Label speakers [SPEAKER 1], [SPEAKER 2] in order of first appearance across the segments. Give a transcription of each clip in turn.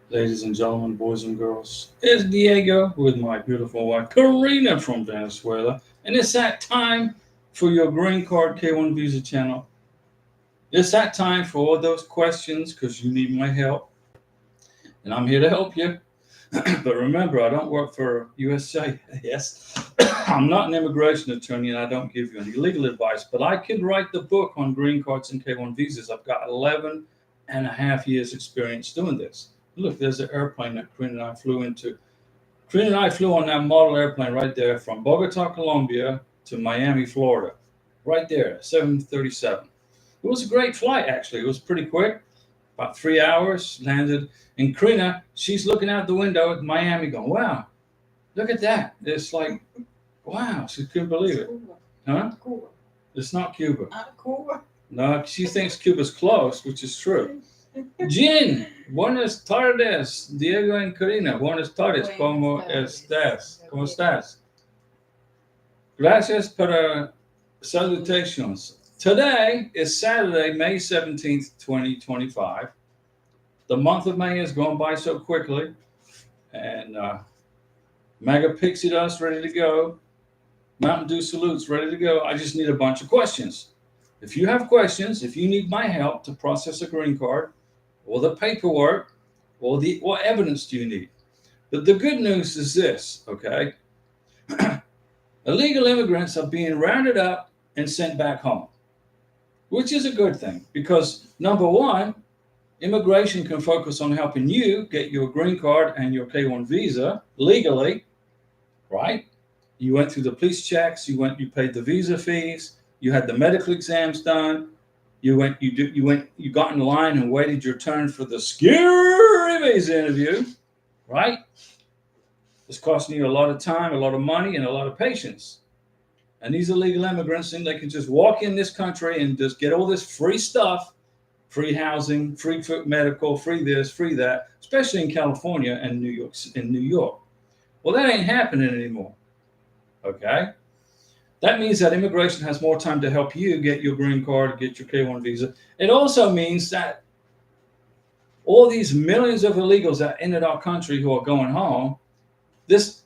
[SPEAKER 1] Ladies and gentlemen, boys and girls, it's Diego with my beautiful wife, Karina from Venezuela. And it's that time for your Green Card K1 Visa channel. It's that time for all those questions because you need my help. And I'm here to help you. But remember, I don't work for USCIS. I'm not an immigration attorney and I don't give you any legal advice. But I could write the book on green cards and K1 visas. I've got 11 and a half years experience doing this. Look, there's an airplane that Corinne and I flew into. Corinne and I flew on that model airplane right there from Bogota, Colombia to Miami, Florida. Right there, 737. It was a great flight, actually. It was pretty quick, about 3 hours. Landed in Karina. She's looking out the window at Miami going, wow, look at that. It's like, wow, she couldn't believe it. Huh?
[SPEAKER 2] Cuba.
[SPEAKER 1] It's not Cuba.
[SPEAKER 2] Cuba.
[SPEAKER 1] No, she thinks Cuba's close, which is true. Jean, buenas tardes. Diego and Karina, buenas tardes. ¿Cómo estás? ¿Cómo estás? Gracias por salutations. Today is Saturday, May 17th, 2025. The month of May has gone by so quickly. And Mega Pixie Dust ready to go. Mountain Dew Salutes ready to go. I just need a bunch of questions. If you have questions, if you need my help to process a green card, or the paperwork, or what evidence do you need? But the good news is this, okay? Illegal immigrants are being rounded up and sent back home, which is a good thing because number one, immigration can focus on helping you get your green card and your K1 visa legally, right? You went through the police checks, you paid the visa fees, you had the medical exams done, you got in line and waited your turn for the scary visa interview, right? It's costing you a lot of time, a lot of money, and a lot of patience. And these illegal immigrants think they can just walk in this country and just get all this free stuff, free housing, free medical, free this, free that, especially in California and New York. Well, that ain't happening anymore. Okay? That means that immigration has more time to help you get your green card, get your K1 visa. It also means that all these millions of illegals that entered our country who are going home,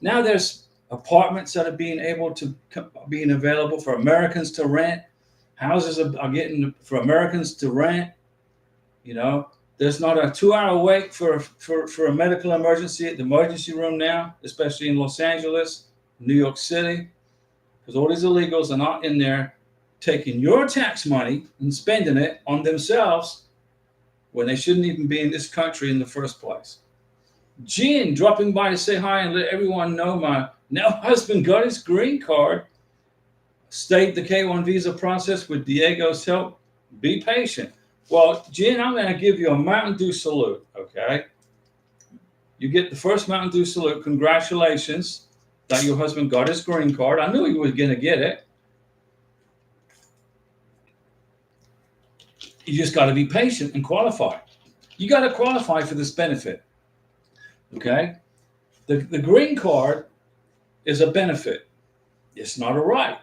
[SPEAKER 1] now there's apartments that are being available for Americans to rent. Houses are getting for Americans to rent. You know, there's not a 2-hour wait for a medical emergency at the emergency room now, especially in Los Angeles, New York City. Because all these illegals are not in there taking your tax money and spending it on themselves when they shouldn't even be in this country in the first place. Jean dropping by to say hi and let everyone know my now husband got his green card. State the K1 visa process with Diego's help. Be patient. Well, Jean, I'm going to give you a Mountain Dew salute, okay? You get the first Mountain Dew salute. Congratulations that your husband got his green card. I knew he was going to get it. You just got to be patient and qualify. You got to qualify for this benefit. Okay? The green card is a benefit. It's not a right.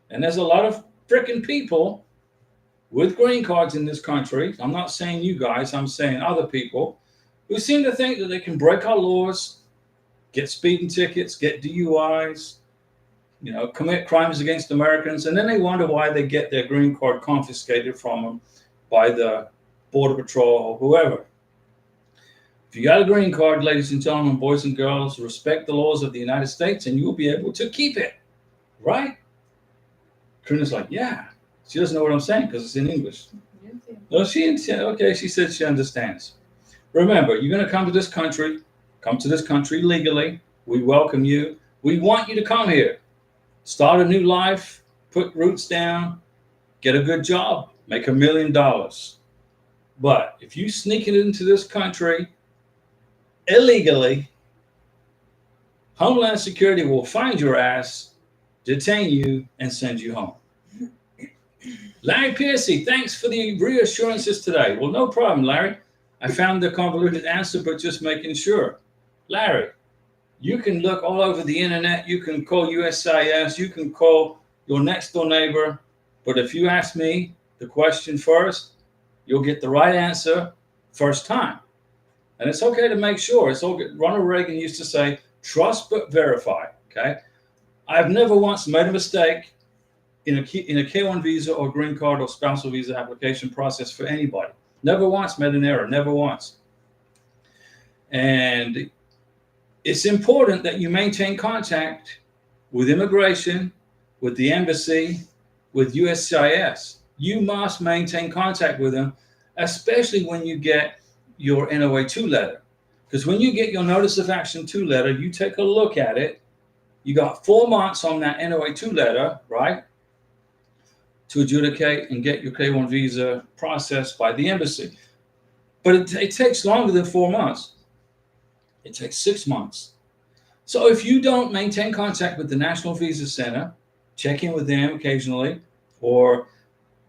[SPEAKER 1] And there's a lot of freaking people with green cards in this country. I'm not saying you guys, I'm saying other people who seem to think that they can break our laws, get speeding tickets, get DUIs, commit crimes against Americans, and then they wonder why they get their green card confiscated from them by the Border Patrol or whoever. If you got a green card, ladies and gentlemen, boys and girls, respect the laws of the United States and you'll be able to keep it, right? Karina's like, yeah. She doesn't know what I'm saying because it's in English. No, she said she understands. Remember, you're going to come to this country legally. We welcome you. We want you to come here. Start a new life, put roots down, get a good job, make $1 million. But if you sneak it into this country illegally, Homeland Security will find your ass, detain you, and send you home. Larry Piercy, thanks for the reassurances today. Well, no problem, Larry. I found the convoluted answer, but just making sure. Larry, you can look all over the internet. You can call USCIS. You can call your next door neighbor. But if you ask me the question first, you'll get the right answer first time. And it's okay to make sure. It's all good. Ronald Reagan used to say, trust but verify. Okay. I've never once made a mistake in a K1 visa or green card or spousal visa application process for anybody. Never once made an error. Never once. And it's important that you maintain contact with immigration, with the embassy, with USCIS. You must maintain contact with them, especially when you get your NOA 2 letter. Because when you get your Notice of Action 2 letter, you take a look at it. You got 4 months on that NOA 2 letter, right, to adjudicate and get your K1 visa processed by the embassy. But it takes longer than 4 months. It takes 6 months. So if you don't maintain contact with the National Visa Center, check in with them occasionally, or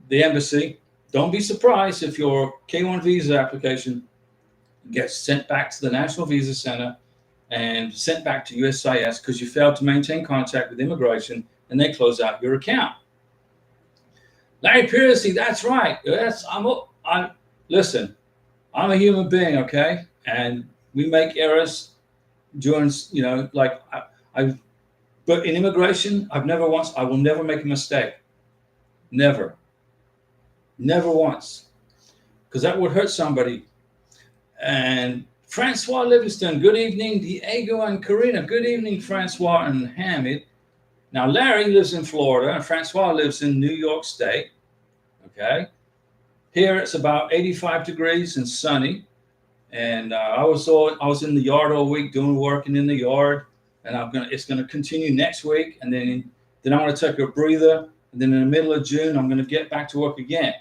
[SPEAKER 1] the embassy, don't be surprised if your K1 visa application gets sent back to the National Visa Center and sent back to USCIS because you failed to maintain contact with immigration and they close out your account. Larry Piercy, that's right. Listen, I'm a human being, okay? And we make errors during, but in immigration, I will never make a mistake. Never once, because that would hurt somebody. And Francois Livingston, good evening. Diego and Karina, good evening, Francois and Hamid. Now, Larry lives in Florida and Francois lives in New York State. Okay. Here it's about 85 degrees and sunny. And I was in the yard all week doing working in the yard, and it's gonna continue next week, and then I'm gonna take a breather, and then in the middle of June I'm gonna get back to work again.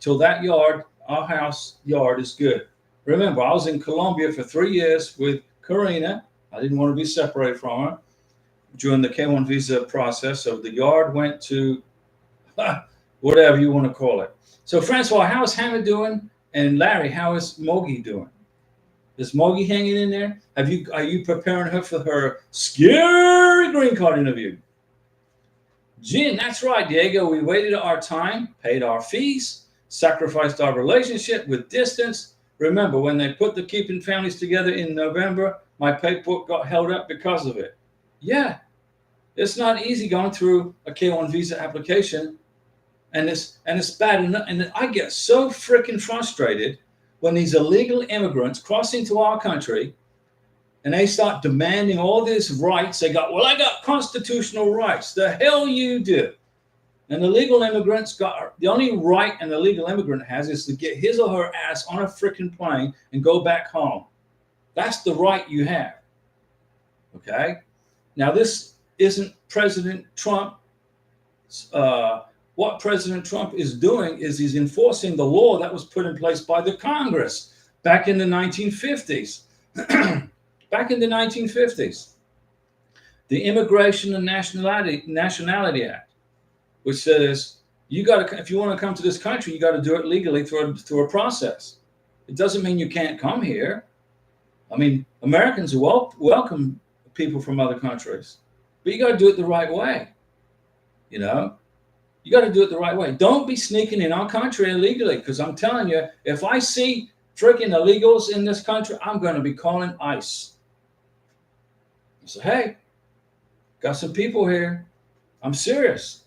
[SPEAKER 1] Till that our house yard is good. Remember, I was in Colombia for 3 years with Karina. I didn't want to be separated from her during the K1 visa process, so the yard went to whatever you want to call it. So Francois, how is Hannah doing? And Larry, how is Mogi doing? Is Mogi hanging in there? Are you preparing her for her scary green card interview? Jen, that's right, Diego. We waited our time, paid our fees, sacrificed our relationship with distance. Remember, when they put the Keeping Families Together in November, my paperwork got held up because of it. Yeah, it's not easy going through a K1 visa application, and it's bad. And I get so freaking frustrated when these illegal immigrants cross into our country and they start demanding all these rights. I got constitutional rights. The hell you do. And the legal immigrants the only right an illegal immigrant has is to get his or her ass on a freaking plane and go back home. That's the right you have. Okay? Now, this isn't President Trump. What President Trump is doing is he's enforcing the law that was put in place by the Congress back in the 1950s. Back in the 1950s. The Immigration and Nationality Act, which says if you want to come to this country, you got to do it legally through a process. It doesn't mean you can't come here. I mean, Americans welcome people from other countries, but you got to do it the right way. You know, you got to do it the right way. Don't be sneaking in our country illegally, because I'm telling you, if I see freaking illegals in this country, I'm going to be calling ICE. So, hey, got some people here. I'm serious.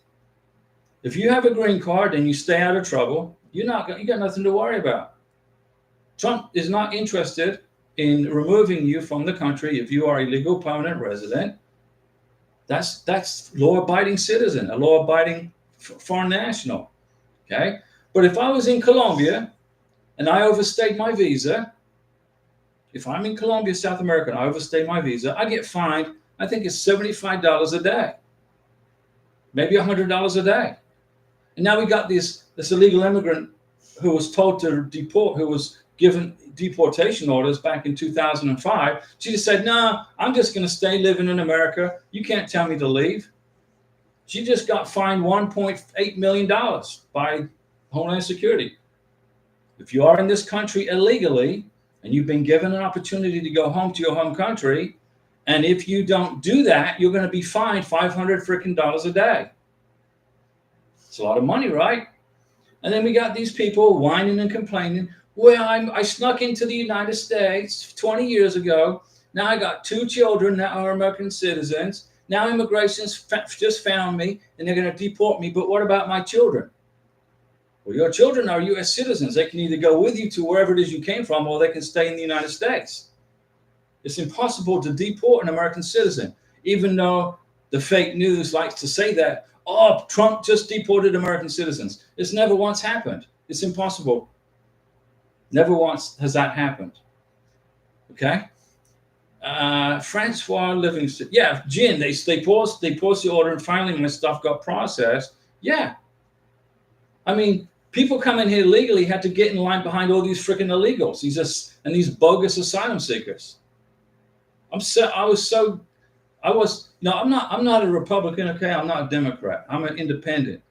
[SPEAKER 1] If you have a green card and you stay out of trouble, you got nothing to worry about. Trump is not interested in removing you from the country if you are a legal permanent resident. That's law-abiding citizen, a law-abiding foreign national. Okay, but if I was in Colombia and I overstayed my visa, if I'm in Colombia, South America, and I overstay my visa, I get fined. I think it's $75 a day, maybe $100 a day. And now we got this illegal immigrant who was told to deport, who was given deportation orders back in 2005. She just said, "No, I'm just going to stay living in America. You can't tell me to leave." She just got fined $1.8 million by Homeland Security. If you are in this country illegally and you've been given an opportunity to go home to your home country, and if you don't do that, you're going to be fined $500 freaking a day. It's a lot of money, right? And then we got these people whining and complaining. Well, I snuck into the United States 20 years ago. Now I got 2 children that are American citizens. Now immigration's just found me and they're going to deport me. But what about my children? Well, your children are U.S. citizens. They can either go with you to wherever it is you came from or they can stay in the United States. It's impossible to deport an American citizen, even though the fake news likes to say that, oh, Trump just deported American citizens. It's never once happened. It's impossible. Never once has that happened. Okay? Francois Livingston. Yeah, Gin, they paused the order and finally my stuff got processed. Yeah. I mean, people coming here legally had to get in line behind all these freaking illegals, these bogus asylum seekers. I'm not a Republican, okay? I'm not a Democrat. I'm an independent.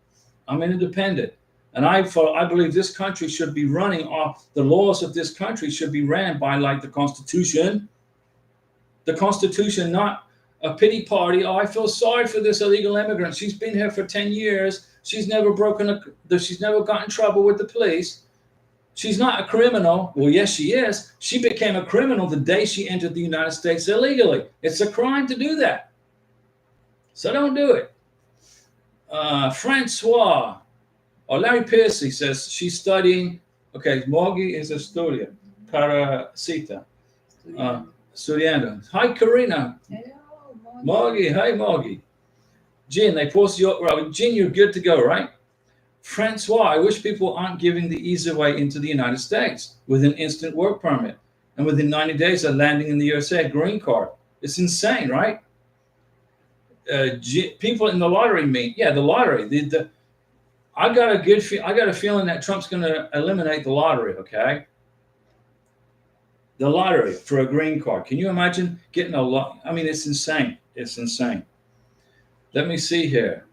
[SPEAKER 1] And I believe this country should be running off, the laws of this country should be ran by like the Constitution. The Constitution, not a pity party. Oh, I feel sorry for this illegal immigrant. She's been here for 10 years. She's never she's never gotten in trouble with the police. She's not a criminal. Well, yes, she is. She became a criminal the day she entered the United States illegally. It's a crime to do that. So don't do it. Francois, or Larry Piercy says she's studying. Okay, Morgi is a student. Para Cita. Estudiando. Hi, Karina.
[SPEAKER 2] Hello,
[SPEAKER 1] Morgi. Hi, Morgi. Jin, they post your. Well, Jin, you're good to go, right? Francois, I wish people aren't giving the easy way into the United States with an instant work permit. And within 90 days, they're landing in the USA, green card. It's insane, right? People in the lottery mean, yeah, the lottery. I got a feeling that Trump's going to eliminate the lottery, okay? The lottery for a green card. Can you imagine getting a lot? I mean, it's insane. It's insane. Let me see here.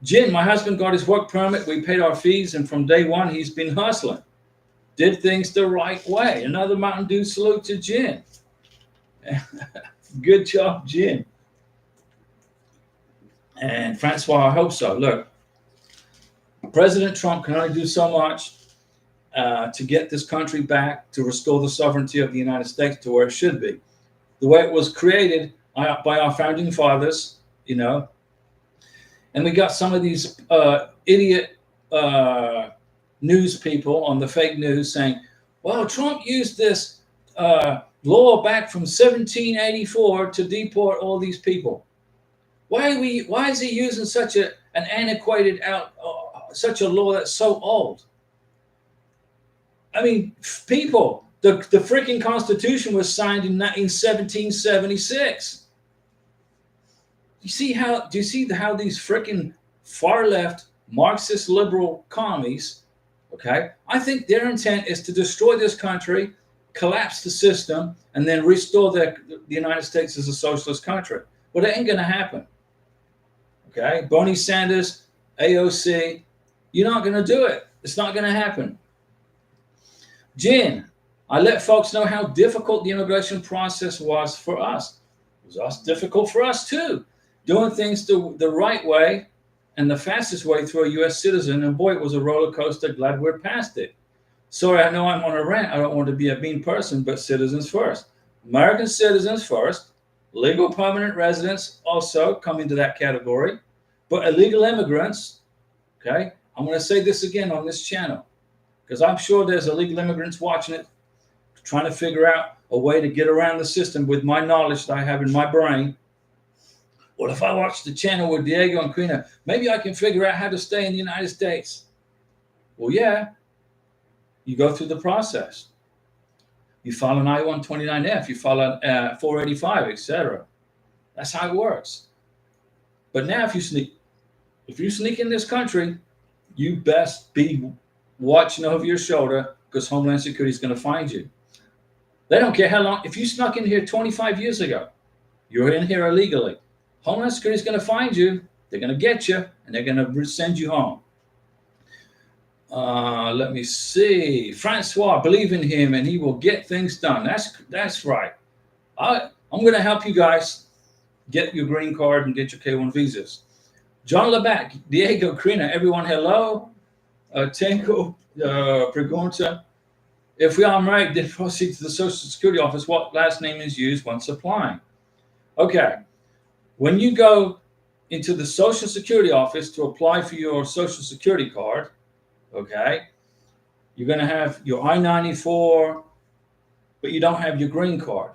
[SPEAKER 1] Jin, my husband got his work permit. We paid our fees, and from day one, he's been hustling. Did things the right way. Another Mountain Dew salute to Jin. Good job, Jin. And Francois, I hope so. Look, President Trump can only do so much to get this country back, to restore the sovereignty of the United States to where it should be. The way it was created by our founding fathers, you know. And we got some of these idiot news people on the fake news saying, well, Trump used this law back from 1784 to deport all these people. Why is he using such an antiquated such a law that's so old? I mean, people, the freaking Constitution was signed in 1776. Do you see how these freaking far left Marxist liberal commies, okay? I think their intent is to destroy this country, collapse the system, and then restore the United States as a socialist country. Well, that ain't gonna happen. Okay, Bernie Sanders, AOC, you're not gonna do it. It's not gonna happen. Jin, I let folks know how difficult the immigration process was for us. It was difficult for us too. Doing things the right way and the fastest way through a U.S. citizen, and boy, it was a roller coaster. Glad we're past it. Sorry, I know I'm on a rant. I don't want to be a mean person, but citizens first. American citizens first. Legal permanent residents also come into that category. But illegal immigrants, okay? I'm going to say this again on this channel because I'm sure there's illegal immigrants watching it, trying to figure out a way to get around the system with my knowledge that I have in my brain. Well, if I watch the channel with Diego and Karina, maybe I can figure out how to stay in the United States. Well, yeah, you go through the process. You file an I-129F, you file a 485, etc. That's how it works. But now if you sneak in this country, you best be watching over your shoulder because Homeland Security is going to find you. They don't care how long. If you snuck in here 25 years ago, you're in here illegally. Homeland Security is going to find you. They're going to get you, and they're going to send you home. Let me see. Francois, believe in him, and he will get things done. That's right. I'm going to help you guys get your green card and get your K-1 visas. John Labatt, Diego, Karina, everyone, hello. Tenko, Pregunta. If we are married, then proceed to the Social Security office. What last name is used once applying? Okay. When you go into the Social Security office to apply for your Social Security card, okay, you're going to have your I-94, but you don't have your green card.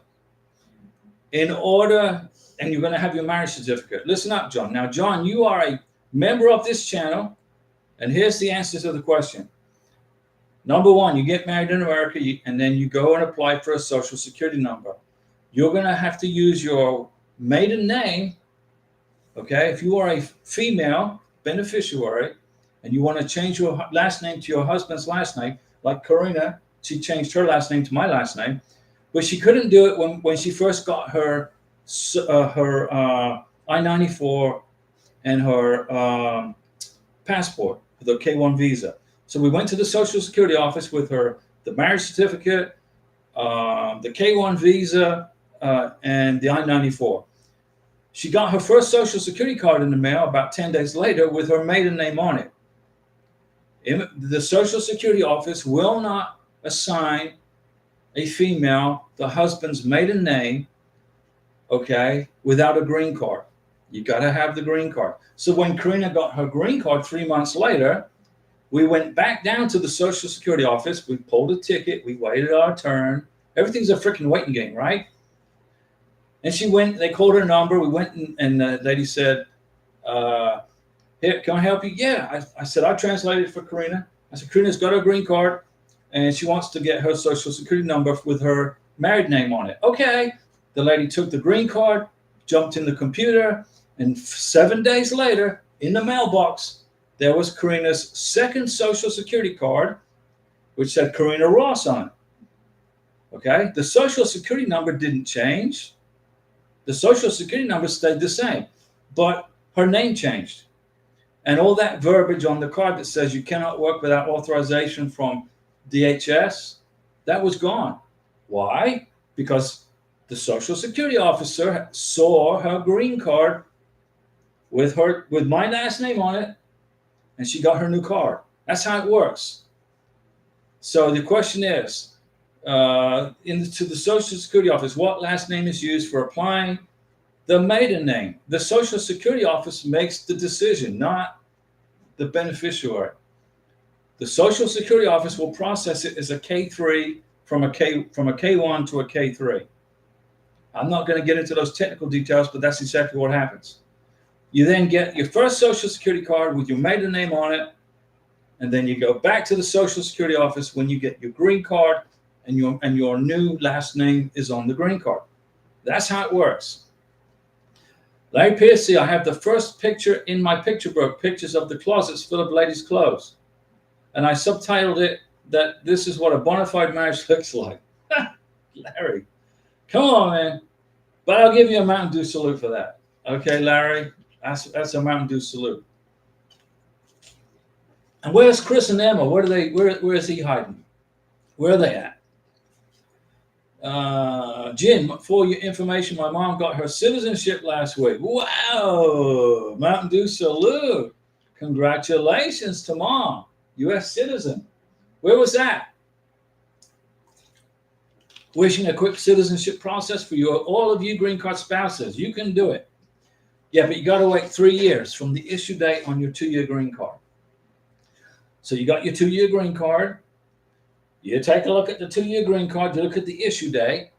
[SPEAKER 1] In order, and you're going to have your marriage certificate. Listen up, John. Now, John, you are a member of this channel, and here's the answer to the question. Number one, you get married in America, and then you go and apply for a Social Security number. You're going to have to use your maiden name, okay? If you are a female beneficiary and you want to change your last name to your husband's last name, like Karina, she changed her last name to my last name, but she couldn't do it when she first got her I-94 and her passport, the K-1 visa. So we went to the Social Security office with the marriage certificate, the K-1 visa, and the I-94. She got her first Social Security card in the mail about 10 days later with her maiden name on it. The Social Security office will not assign a female the husband's maiden name, okay, without a green card. You got to have the green card. So when Karina got her green card 3 months later, we went back down to the Social Security office. We pulled a ticket. We waited our turn. Everything's a freaking waiting game, right? And she went, they called her number. We went and the lady said, here, can I help you? Yeah. I said, I translated for Karina. I said, Karina's got her green card and she wants to get her Social Security number with her married name on it. Okay. The lady took the green card, jumped in the computer, and 7 days later, in the mailbox, there was Karina's second Social Security card, which said Karina Ross on it. Okay. The Social Security number didn't change. The Social Security number stayed the same, but her name changed. And all that verbiage on the card that says you cannot work without authorization from DHS, that was gone. Why? Because the Social Security officer saw her green card with my last name on it, and she got her new card. That's how it works. So the question is, to the Social Security office, what last name is used for applying? The maiden name. The Social Security office makes the decision, not the beneficiary. The Social Security office will process it as a K3 from a K1 to a K3. I'm not going to get into those technical details, but that's exactly what happens. You then get your first Social Security card with your maiden name on it, and then you go back to the Social Security office when you get your green card, and your new last name is on the green card. That's how it works. Larry Piercy, I have the first picture in my picture book, Pictures of the Closets Full of Ladies' Clothes. And I subtitled it that this is what a bona fide marriage looks like. Larry, come on, man. But I'll give you a Mountain Dew salute for that. Okay, Larry, that's a Mountain Dew salute. And where's Chris and Emma? Where is he hiding? Where are they at? Jim, for your information, my mom got her citizenship last week. Wow, Mountain Dew salute. Congratulations to mom, U.S. citizen. Where was that? Wishing a quick citizenship process for all of you green card spouses. You can do it. Yeah, but you got to wait 3 years from the issue date on your 2-year green card. So you got your 2-year green card. You take a look at the 2-year green card, you look at the issue date.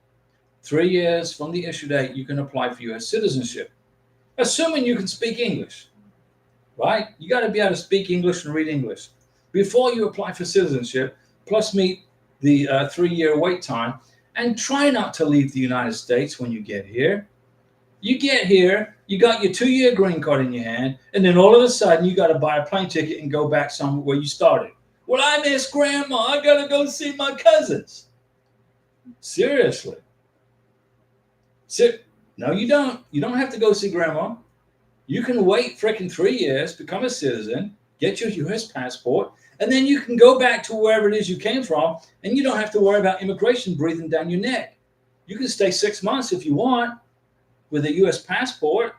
[SPEAKER 1] 3 years from the issue date, you can apply for U.S. citizenship, assuming you can speak English, right? You got to be able to speak English and read English before you apply for citizenship, plus meet the 3-year wait time, and try not to leave the United States when you get here. You get here, you got your 2-year green card in your hand, and then all of a sudden you got to buy a plane ticket and go back somewhere where you started. Well, I miss grandma. I got to go see my cousins. Seriously. No, you don't. You don't have to go see grandma. You can wait freaking 3 years, become a citizen, get your U.S. passport, and then you can go back to wherever it is you came from, and you don't have to worry about immigration breathing down your neck. You can stay 6 months if you want with a U.S. passport.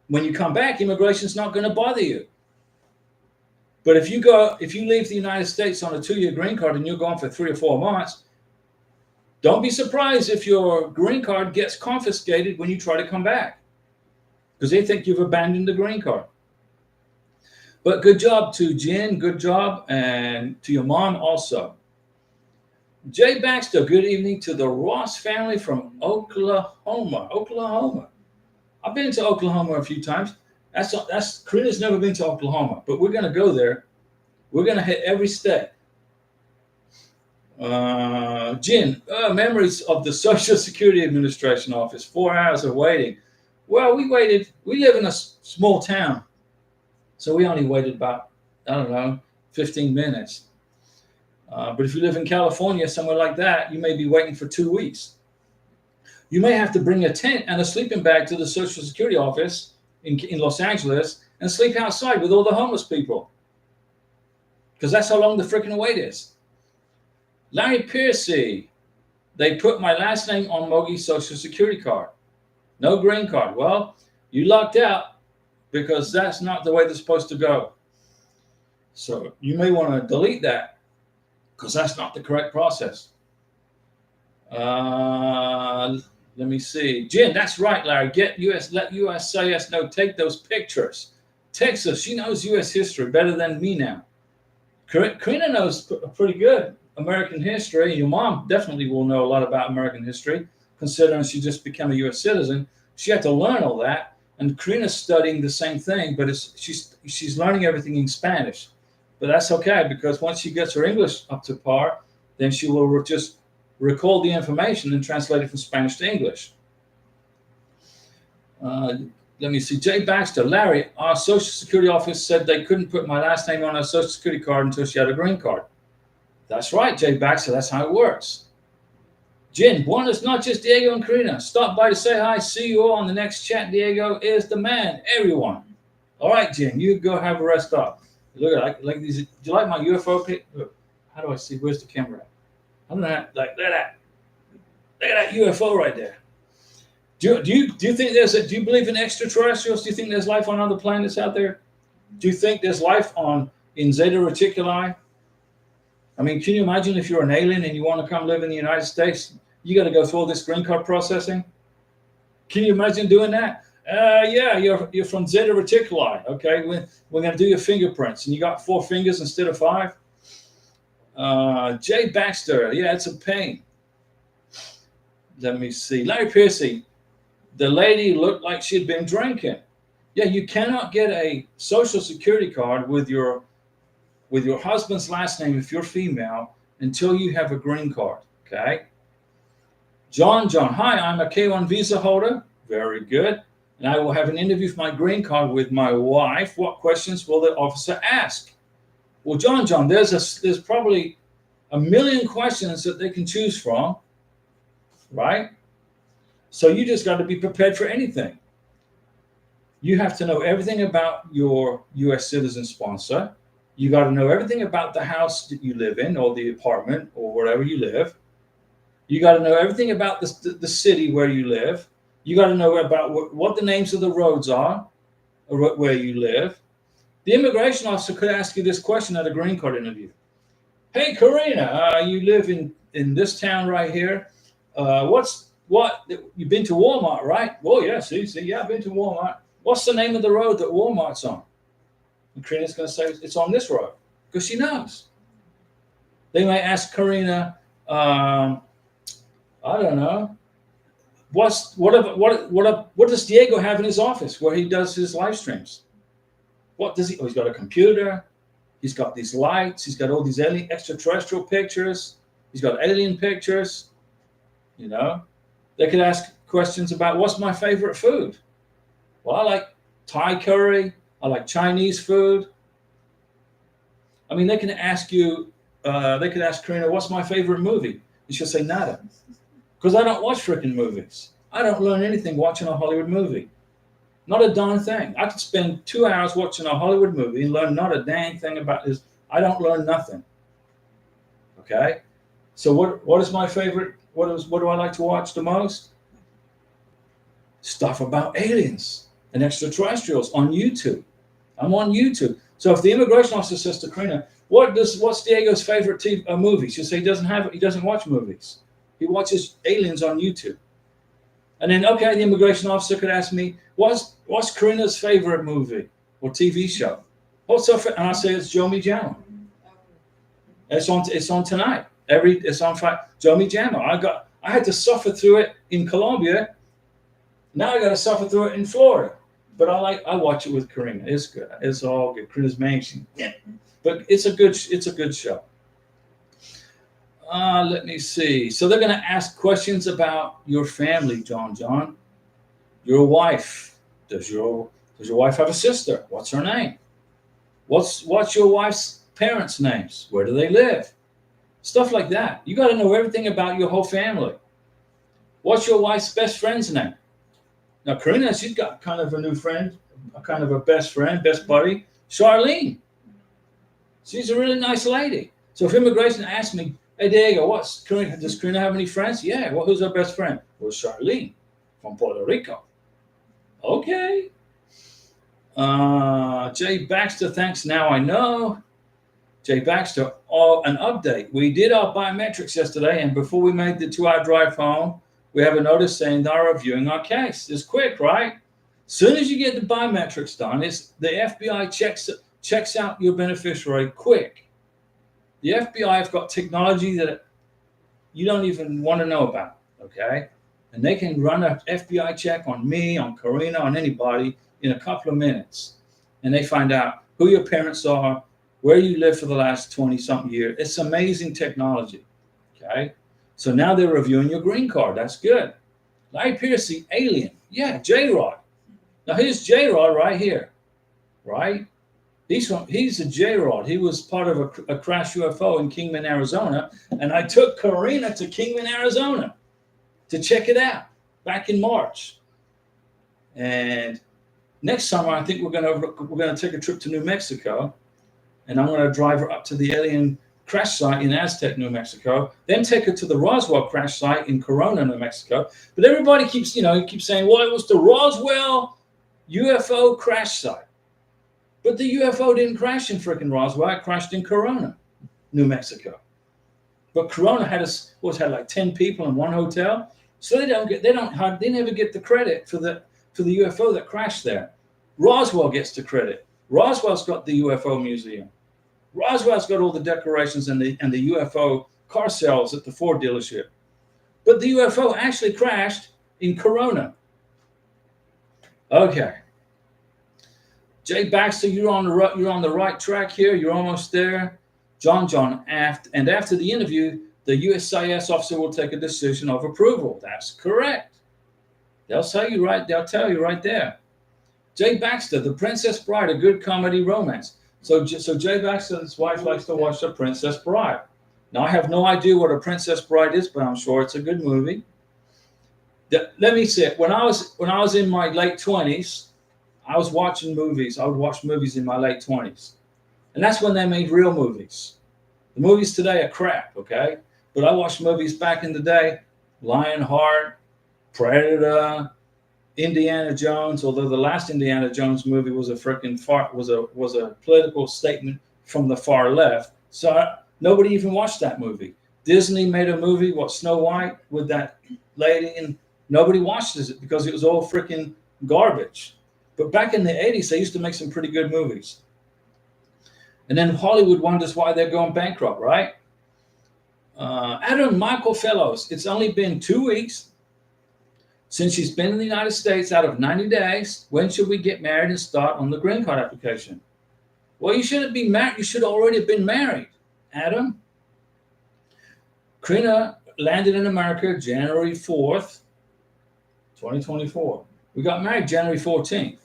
[SPEAKER 1] When you come back, immigration's not going to bother you. But if you leave the United States on a 2-year green card and you're gone for 3 or 4 months, don't be surprised if your green card gets confiscated when you try to come back, because they think you've abandoned the green card. But good job to Jen, good job, and to your mom also. Jay Baxter, good evening to the Ross family from Oklahoma. I've been to Oklahoma a few times. Karina's never been to Oklahoma, but we're going to go there. We're going to hit every state. Jen, memories of the Social Security Administration office, 4 hours of waiting. Well, we waited. We live in a small town, so we only waited about, 15 minutes. But if you live in California, somewhere like that, you may be waiting for 2 weeks. You may have to bring a tent and a sleeping bag to the Social Security office in Los Angeles and sleep outside with all the homeless people, because that's how long the freaking wait is. Larry Piercy, they put my last name on Mogi's Social Security card. No green card. Well, you lucked out, because that's not the way they're supposed to go. So you may want to delete that, because that's not the correct process. Let me see. Jen, that's right, Larry. Let USCIS know. Take those pictures. Text us. She knows U.S. history better than me now. Karina knows pretty good American history. Your mom definitely will know a lot about American history, considering she just became a U.S. citizen. She had to learn all that. And Karina's studying the same thing, but she's learning everything in Spanish. But that's okay, because once she gets her English up to par, then she will just recall the information and translate it from Spanish to English. Let me see. Jay Baxter, Larry, our Social Security office said they couldn't put my last name on her Social Security card until she had a green card. That's right, Jay Baxter. That's how it works. Jen, buenos noches, Diego and Karina. Stop by to say hi. See you all on the next chat. Diego is the man. Everyone. All right, Jen, you go have a rest up. Look at like these. Do you like my UFO pic? Look, how do I see? Where's the camera at? I don't know. Look at that. Look at that UFO right there. Do you think do you believe in extraterrestrials? Do you think there's life on other planets out there? Do you think there's life in Zeta Reticuli? I mean, can you imagine if you're an alien and you want to come live in the United States? You got to go through all this green card processing. Can you imagine doing that? Yeah, you're from Zeta Reticuli. Okay, we're going to do your fingerprints, and you got 4 fingers instead of 5. Jay Baxter, yeah, it's a pain. Let me see. Larry Piercy, the lady looked like she'd been drinking. Yeah, you cannot get a Social Security card with your husband's last name if you're female until you have a green card. Okay. John, hi, I'm a K1 visa holder. Very good. And I will have an interview for my green card with my wife. What questions will the officer ask? Well, John, there's probably a million questions that they can choose from, right? So you just got to be prepared for anything. You have to know everything about your U.S. citizen sponsor. You got to know everything about the house that you live in, or the apartment, or wherever you live. You got to know everything about the city where you live. You got to know about what the names of the roads are, or where you live. The immigration officer could ask you this question at a green card interview. Hey, Karina, you live in this town right here. You've been to Walmart, right? Well, yeah, yeah, I've been to Walmart. What's the name of the road that Walmart's on? And Karina's going to say, it's on this road, because she knows. They may ask Karina, I don't know, what does Diego have in his office where he does his live streams? What does he? Oh, he's got a computer. He's got these lights. He's got all these extraterrestrial pictures. He's got alien pictures. You know, they could ask questions about what's my favorite food. Well, I like Thai curry. I like Chinese food. I mean, they can ask you. They could ask Karina, what's my favorite movie? And she'll say nada, because I don't watch freaking movies. I don't learn anything watching a Hollywood movie. Not a darn thing. I could spend 2 hours watching a Hollywood movie and learn not a dang thing about this. I don't learn nothing. Okay? So what is my favorite? What do I like to watch the most? Stuff about aliens and extraterrestrials on YouTube. I'm on YouTube. So if the immigration officer says to Karina, what's Diego's favorite movie? She'll say he doesn't watch movies. He watches aliens on YouTube. And then, okay, the immigration officer could ask me, what's Karina's favorite movie or TV show? What's her and I say it's Jomi Jama. It's on tonight. It's on Friday. Jomi Jama. I had to suffer through it in Colombia. Now I got to suffer through it in Florida. But I watch it with Karina. It's good. It's all good. Karina's mansion. Yeah. But it's a good show. Let me see. So they're going to ask questions about your family, John. Your wife. Does your wife have a sister? What's her name? What's your wife's parents' names? Where do they live? Stuff like that. You got to know everything about your whole family. What's your wife's best friend's name? Now, Karina, she's got kind of a new friend, kind of a best buddy, Charlene. She's a really nice lady. So if immigration asks me, hey, Diego, does Karina have any friends? Yeah. Well, who's her best friend? Well, Charlene from Puerto Rico. Okay. Jay Baxter, thanks. Now I know. Jay Baxter, an update. We did our biometrics yesterday, and before we made the 2-hour drive home, we have a notice saying they're reviewing our case. It's quick, right? As soon as you get the biometrics done, the FBI checks out your beneficiary quick. The FBI have got technology that you don't even want to know about, okay? And they can run an FBI check on me, on Karina, on anybody in a couple of minutes. And they find out who your parents are, where you live for the last 20-something years. It's amazing technology, okay? So now they're reviewing your green card. That's good. Larry Pierce, the alien. Yeah, J-Rod. Now here's J-Rod right here, right? He's a J-Rod. He was part of a crashed UFO in Kingman, Arizona. And I took Karina to Kingman, Arizona to check it out back in March. And next summer, I think we're gonna take a trip to New Mexico, and I'm gonna drive her up to the alien crash site in Aztec, New Mexico, then take her to the Roswell crash site in Corona, New Mexico. But everybody keeps saying, well, it was the Roswell UFO crash site. But the UFO didn't crash in frickin' Roswell. It crashed in Corona, New Mexico. But Corona had like 10 people in one hotel. So they never get the credit for the UFO that crashed there. Roswell gets the credit. Roswell's got the UFO museum. Roswell's got all the decorations and the UFO car sales at the Ford dealership. But the UFO actually crashed in Corona. Okay. Jay Baxter, you're on the right track here. You're almost there. John, after the interview, the USCIS officer will take a decision of approval. That's correct. They'll tell you right there. Jay Baxter, The Princess Bride, a good comedy romance. So Jay Baxter's wife likes to watch The Princess Bride. Now, I have no idea what A Princess Bride is, but I'm sure it's a good movie. Let me say it. When I was in my late 20s, I was watching movies. I would watch movies in my late 20s. And that's when they made real movies. The movies today are crap, okay? But I watched movies back in the day, Lionheart, Predator, Indiana Jones, although the last Indiana Jones movie was a political statement from the far left. So nobody even watched that movie. Disney made a movie, Snow White, with that lady, and nobody watched it because it was all freaking garbage. But back in the 80s, they used to make some pretty good movies. And then Hollywood wonders why they're going bankrupt, right? Adam Michael Fellows, it's only been 2 weeks since she's been in the United States out of 90 days. When should we get married and start on the green card application? Well, you shouldn't be married. You should already have been married, Adam. Karina landed in America January 4th, 2024. We got married January 14th.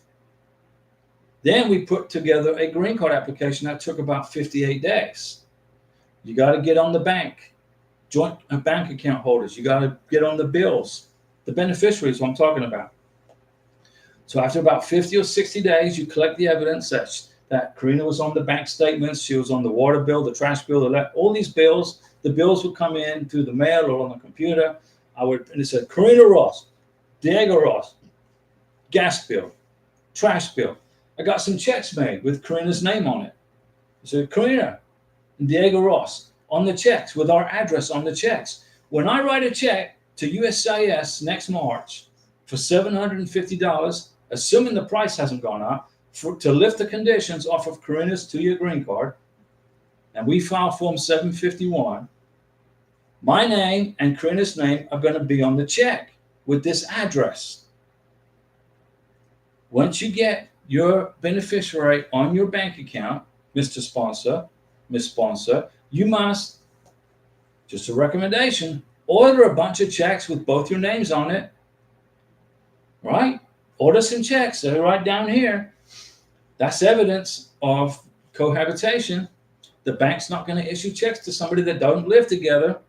[SPEAKER 1] Then we put together a green card application that took about 58 days. You got to get on the bank, joint bank account holders. You got to get on the bills, the beneficiaries, what I'm talking about. So after about 50 or 60 days, you collect the evidence that Karina was on the bank statements. She was on the water bill, the trash bill, all these bills. The bills would come in through the mail or on the computer. And it said, Karina Ross, Diego Ross, gas bill, trash bill. I got some checks made with Karina's name on it. So Karina and Diego Ross on the checks with our address on the checks. When I write a check to USCIS next March for $750, assuming the price hasn't gone up, to lift the conditions off of Karina's 2-year green card, and we file Form 751, my name and Karina's name are going to be on the check with this address. Once you get your beneficiary on your bank account, Mr. Sponsor, Miss Sponsor, you must, just a recommendation, order a bunch of checks with both your names on it, right? Order some checks. They're right down here. That's evidence of cohabitation. The bank's not going to issue checks to somebody that don't live together.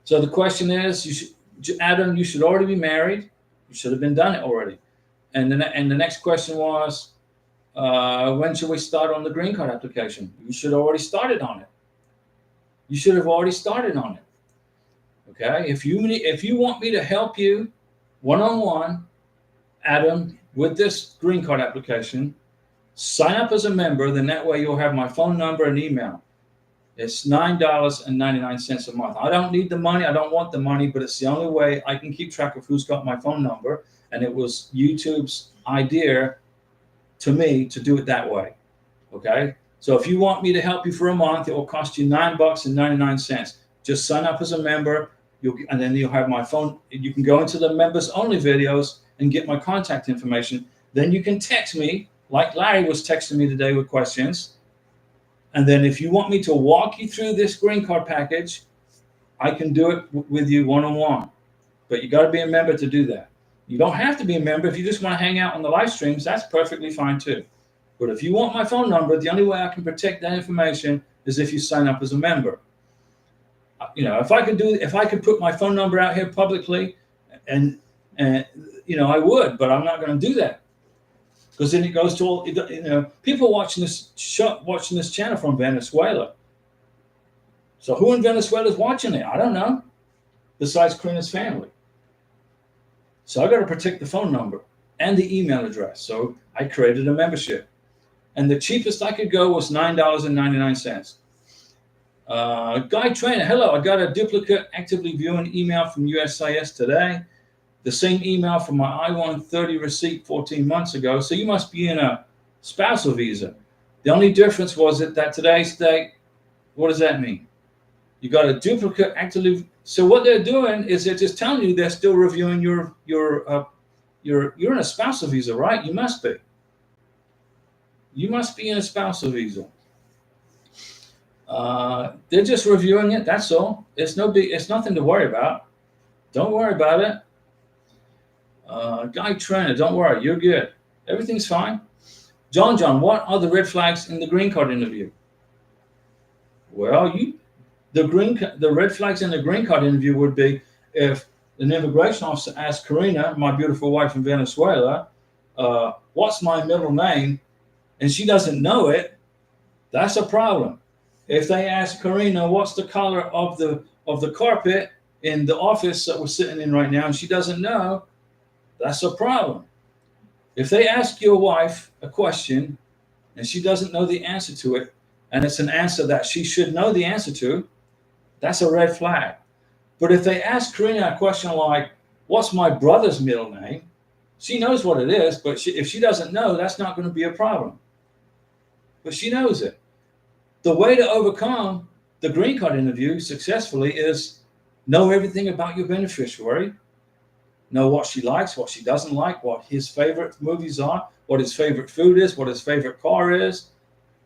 [SPEAKER 1] So the question is, Adam, you should already be married. You should have been done it already. And the next question was, when should we start on the green card application? You should have already started on it. You should have already started on it. Okay? If you want me to help you one-on-one, Adam, with this green card application, sign up as a member. Then that way you'll have my phone number and email. It's $9.99 a month. I don't need the money. I don't want the money, but it's the only way I can keep track of who's got my phone number. And it was YouTube's idea to me to do it that way. Okay? So if you want me to help you for a month, it will cost you $9.99. Just sign up as a member, and then you'll have my phone. You can go into the members only videos and get my contact information. Then you can text me, like Larry was texting me today with questions. And then if you want me to walk you through this green card package, I can do it with you one-on-one. But you got to be a member to do that. You don't have to be a member. If you just want to hang out on the live streams, that's perfectly fine too. But if you want my phone number, the only way I can protect that information is if you sign up as a member. You know, if I could put my phone number out here publicly, and you know, I would, but I'm not going to do that. Because then it goes to all, you know, people watching this channel from Venezuela. So who in Venezuela is watching it? I don't know. Besides Karina's family. So I got to protect the phone number and the email address. So I created a membership, and the cheapest I could go was $9.99. Guy Trainer, hello. I got a duplicate actively viewing email from USCIS today. The same email from my I-130 receipt 14 months ago. So you must be in a spousal visa. The only difference was that today's date. What does that mean? You got a duplicate actively. So what they're doing is they're just telling you they're still reviewing you're in a spousal visa, right? You must be. You must be in a spousal visa. They're just reviewing it. That's all. It's no big. It's nothing to worry about. Don't worry about it. Guy Trainer, don't worry, you're good. Everything's fine. John, what are the red flags in the green card interview? Well, the red flags in the green card interview would be if an immigration officer asks Karina, my beautiful wife in Venezuela, what's my middle name, and she doesn't know it, that's a problem. If they ask Karina, what's the color of the carpet in the office that we're sitting in right now, and she doesn't know, that's a problem. If they ask your wife a question and she doesn't know the answer to it, and it's an answer that she should know the answer to, that's a red flag. But if they ask Karina a question like, what's my brother's middle name? She knows what it is, but if she doesn't know, that's not going to be a problem. But she knows it. The way to overcome the green card interview successfully is know everything about your beneficiary. Know what she likes, what she doesn't like, what his favorite movies are, what his favorite food is, what his favorite car is,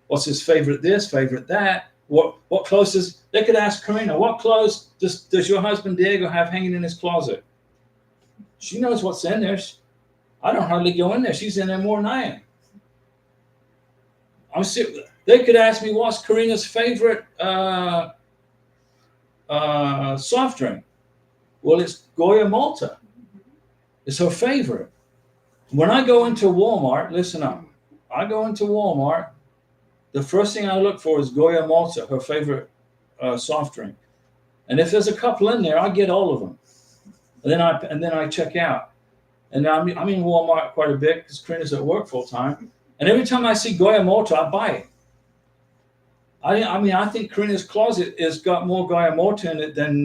[SPEAKER 1] what's his favorite this, favorite that, what clothes they could ask Karina, what clothes does your husband Diego have hanging in his closet? She knows what's in there. I don't hardly go in there. She's in there more than I am. They could ask me what's Karina's favorite soft drink. Well, it's Goya Malta. It's her favorite. When I go into Walmart, listen up. I go into Walmart, the first thing I look for is Goya Malta, her favorite soft drink. And if there's a couple in there, I get all of them. And then I check out. And I'm in Walmart quite a bit because Karina's at work full time. And every time I see Goya Mortar, I buy it. I think Karina's closet has got more Goya Mortar in it than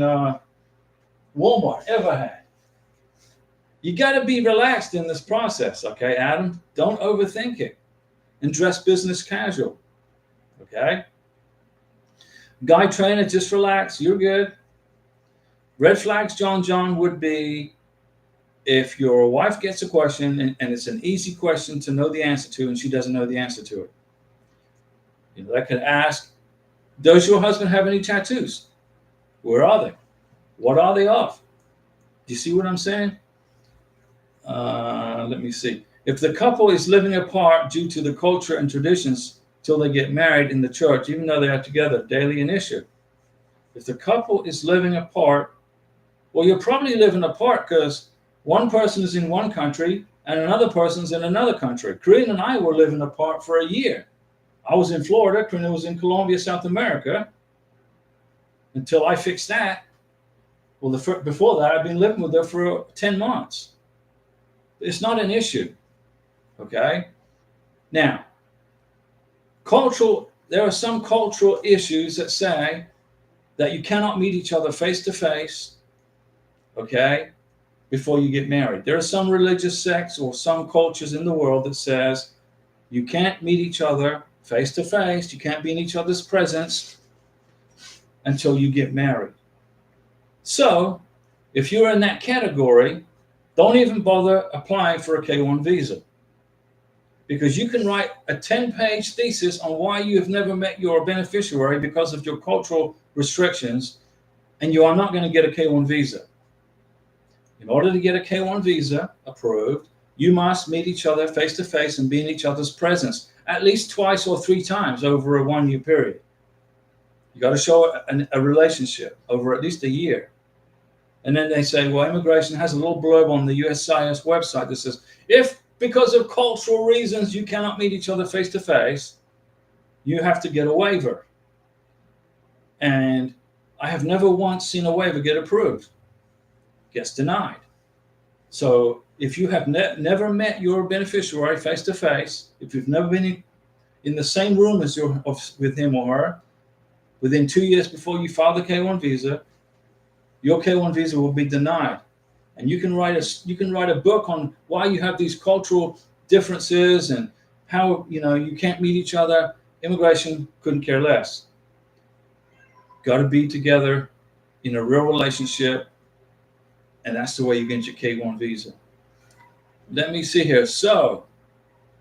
[SPEAKER 1] Walmart ever had. You got to be relaxed in this process, okay, Adam? Don't overthink it. And dress business casual, okay? Guy trainer, just relax. You're good. Red flags, John, would be if your wife gets a question and it's an easy question to know the answer to and she doesn't know the answer to it. That could ask, does your husband have any tattoos? Where are they? What are they of? Do you see what I'm saying? Let me see. If the couple is living apart due to the culture and traditions till they get married in the church, even though they are together, daily an issue. If the couple is living apart, well, you're probably living apart because one person is in one country and another person's in another country. Karina and I were living apart for a year. I was in Florida, Karina was in Colombia, South America, until I fixed that. Well, before that, I've been living with her for 10 months. It's not an issue, okay? Now, there are some cultural issues that say that you cannot meet each other face to face, okay, before you get married. There are some religious sects or some cultures in the world that says you can't meet each other face to face, you can't be in each other's presence until you get married. So, if you're in that category, don't even bother applying for a K-1 visa, because you can write a 10-page thesis on why you have never met your beneficiary because of your cultural restrictions, and you are not going to get a K-1 visa. In order to get a K-1 visa approved, you must meet each other face to face and be in each other's presence at least twice or 3 times over a 1-year period. You got to show a relationship over at least a year. And then they say, well, immigration has a little blurb on the USCIS website that says, if because of cultural reasons you cannot meet each other face to face, you have to get a waiver. And I have never once seen a waiver get approved. Gets denied. So if you have never met your beneficiary face to face, if you've never been in the same room as with him or her, within 2 years before you file the K-1 visa, your K-1 visa will be denied. And you can write a book on why you have these cultural differences and how you can't meet each other. Immigration couldn't care less. Got to be together in a real relationship, and that's the way you get your K-1 visa. Let me see here. So,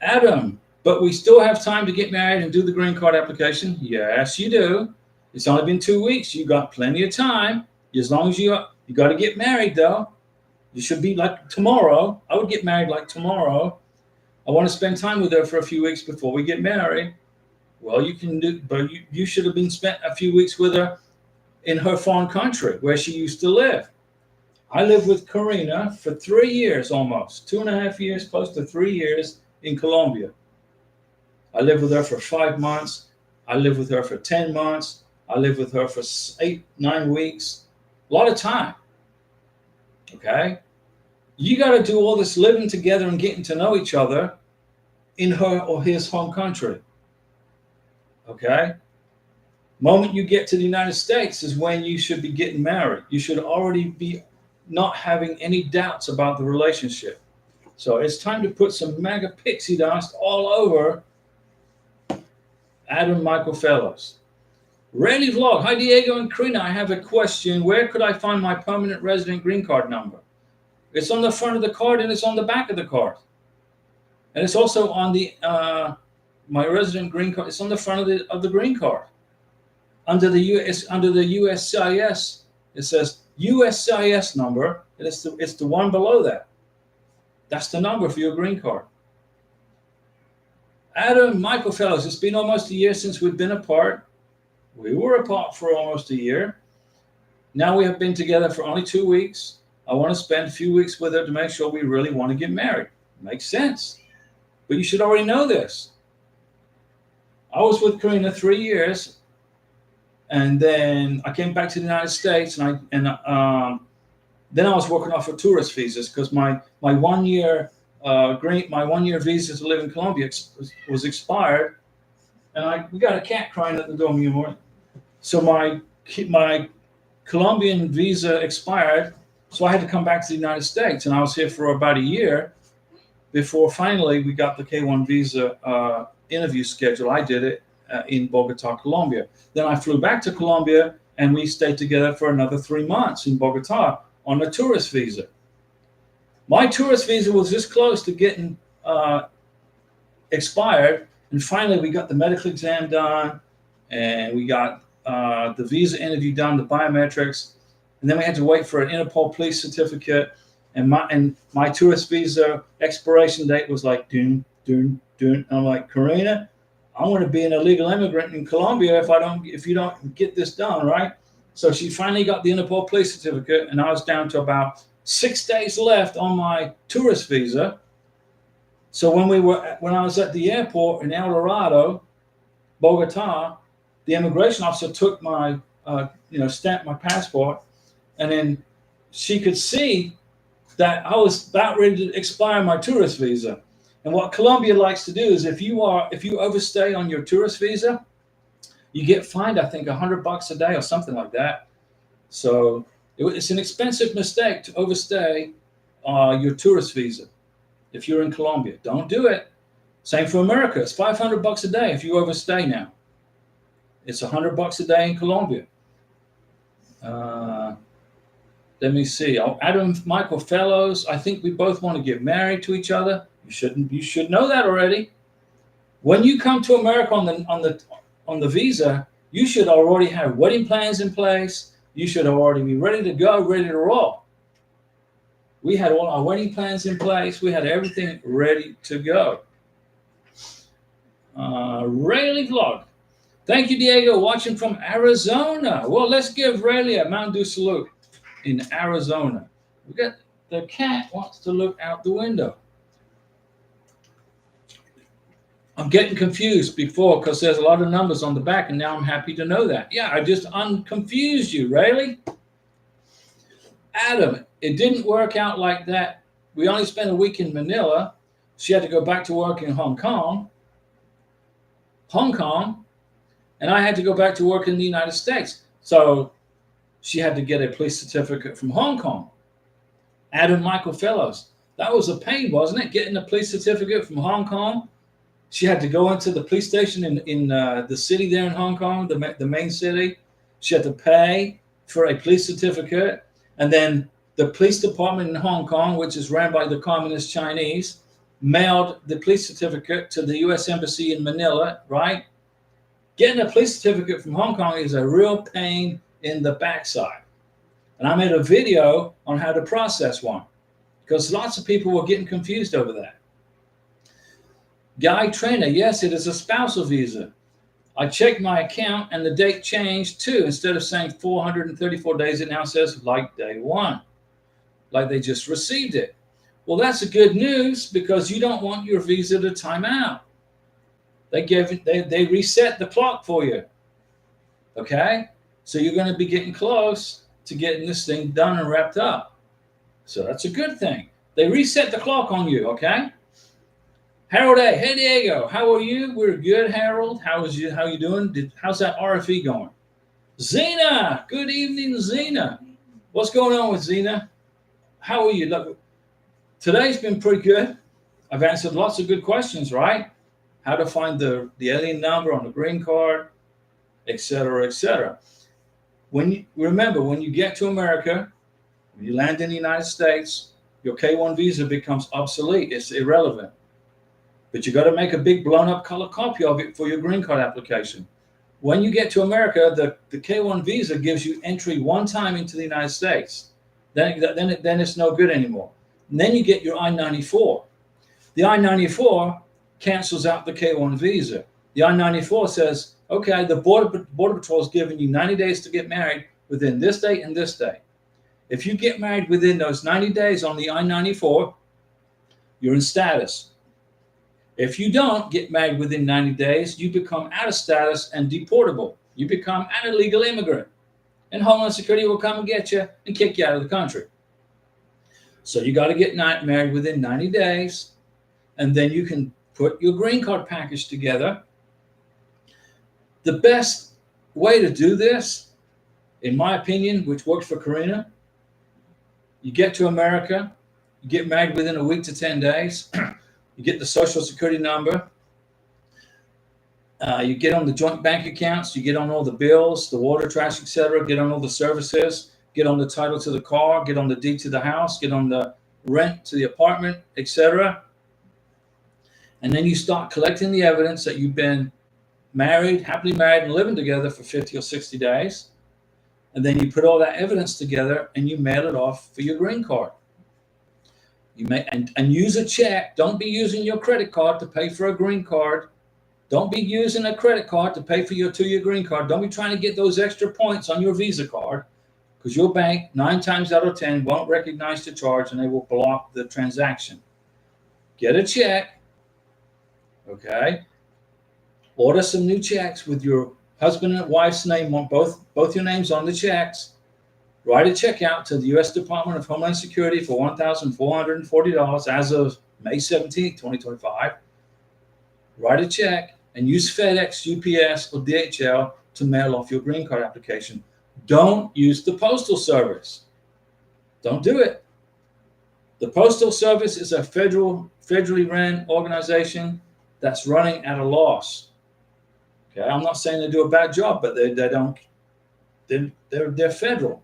[SPEAKER 1] Adam, but we still have time to get married and do the green card application? Yes, you do. It's only been 2 weeks. You got plenty of time. As long as you got to get married, though. You should be like tomorrow. I would get married like tomorrow. I want to spend time with her for a few weeks before we get married. Well, you can do, but you should have been spent a few weeks with her in her foreign country where she used to live. I lived with Karina for 3 years almost, 2.5 years, close to 3 years in Colombia. I lived with her for 5 months. I lived with her for 10 months. I lived with her for 8-9 weeks. A lot of time. Okay? You got to do all this living together and getting to know each other in her or his home country. Okay? Moment you get to the United States is when you should be getting married. You should already be not having any doubts about the relationship. So it's time to put some mega pixie dust all over Adam Michael Fellows. Randy Vlog. Hi, Diego and Karina. I have a question. Where could I find my permanent resident green card number? It's on the front of the card and it's on the back of the card. And it's also on the my resident green card. It's on the front of the green card. Under the USCIS, it says USCIS number, and it's the one below that. That's the number for your green card. Adam Michael Fellows, it's been almost a year since we've been apart. We were apart for almost a year. Now we have been together for only 2 weeks. I want to spend a few weeks with her to make sure we really want to get married. Makes sense. But you should already know this. I was with Karina 3 years, and then I came back to the United States, and Then I was working off of tourist visas because my 1 year my 1 year visa to live in Colombia was expired, and we got a cat crying at the door, me morning. So my Colombian visa expired, so I had to come back to the United States, and I was here for about a year before finally we got the K1 visa interview schedule. I did it in Bogota, Colombia. Then I flew back to Colombia, and we stayed together for another 3 months in Bogota on a tourist visa. My tourist visa was this close to getting expired, and finally we got the medical exam done, and we got the visa interview done, the biometrics, and then we had to wait for an Interpol police certificate, and my tourist visa expiration date was like doom. I'm like, Karina, I'm going to be an illegal immigrant in Colombia if you don't get this done, right? So she finally got the Interpol police certificate, and I was down to about 6 days left on my tourist visa. So when I was at the airport in El Dorado, Bogota, the immigration officer took my stamped my passport, and then she could see that I was about ready to expire my tourist visa. And what Colombia likes to do is if you overstay on your tourist visa, you get fined, I think, $100 a day or something like that. So it's an expensive mistake to overstay your tourist visa if you're in Colombia. Don't do it. Same for America. It's $500 a day if you overstay now. It's $100 a day in Colombia. Let me see. Adam Michael Fellows, I think we both want to get married to each other. You should know that already. When you come to America on the visa, you should already have wedding plans in place. You should already be ready to go, ready to roll. We had all our wedding plans in place. We had everything ready to go. Rayleigh Vlog. Thank you, Diego, watching from Arizona. Well, let's give Rayleigh a Mountain Dew salute in Arizona. We got the cat wants to look out the window. I'm getting confused before because there's a lot of numbers on the back, and now I'm happy to know that. Yeah, I just unconfused you, Rayleigh. Adam, it didn't work out like that. We only spent a week in Manila. She had to go back to work in Hong Kong, and I had to go back to work in the United States. So she had to get a police certificate from Hong Kong. Adam Michael Fellows, that was a pain, wasn't it? Getting a police certificate from Hong Kong. She had to go into the police station in the city there in Hong Kong, the main city. She had to pay for a police certificate. And then the police department in Hong Kong, which is ran by the Communist Chinese, mailed the police certificate to the U.S. Embassy in Manila, right? Getting a police certificate from Hong Kong is a real pain in the backside. And I made a video on how to process one because lots of people were getting confused over that. Guy Trainer, yes, it is a spousal visa. I checked my account and the date changed too. Instead of saying 434 days, it now says like day one, like they just received it. Well, that's a good news because you don't want your visa to time out. They reset the clock for you. Okay? So you're going to be getting close to getting this thing done and wrapped up. So that's a good thing. They reset the clock on you, okay? Harold A. Hey, Diego. How are you? We're good, Harold. How you doing? How's that RFE going? Zena. Good evening, Zena. What's going on with Zena? How are you? Look, today's been pretty good. I've answered lots of good questions, right? How to find the alien number on the green card, et cetera, et cetera. When you get to America, when you land in the United States, your K1 visa becomes obsolete. It's irrelevant. But you got to make a big blown up color copy of it for your green card application. When you get to America, the K1 visa gives you entry one time into the United States. Then it's no good anymore. And then you get your I-94. The I-94 cancels out the K1 visa. The I-94 says, okay, the Border Patrol is giving you 90 days to get married within this date and this day. If you get married within those 90 days on the I-94, you're in status. If you don't get married within 90 days, you become out of status and deportable. You become an illegal immigrant. And Homeland Security will come and get you and kick you out of the country. So you got to get married within 90 days, and then you can put your green card package together. The best way to do this, in my opinion, which worked for Karina, you get to America, you get married within a week to 10 days, you get the social security number, you get on the joint bank accounts, you get on all the bills, the water, trash, etc., get on all the services, get on the title to the car, get on the deed to the house, get on the rent to the apartment, etc. And then you start collecting the evidence that you've been married, happily married, and living together for 50 or 60 days. And then you put all that evidence together and you mail it off for your green card. You may and use a check. Don't be using your credit card to pay for a green card. Don't be using a credit card to pay for your 2-year green card. Don't be trying to get those extra points on your Visa card, because your bank 9 times out of 10 won't recognize the charge and they will block the transaction. Get a check, okay? Order some new checks with your husband and wife's name on both your names on the checks. Write a check out to the U.S. Department of Homeland Security for $1,440 as of May 17, 2025. Write a check and use FedEx, UPS, or DHL to mail off your green card application. Don't use the Postal Service. Don't do it. The Postal Service is a federally ran organization that's running at a loss. Okay, I'm not saying they do a bad job, but they're federal.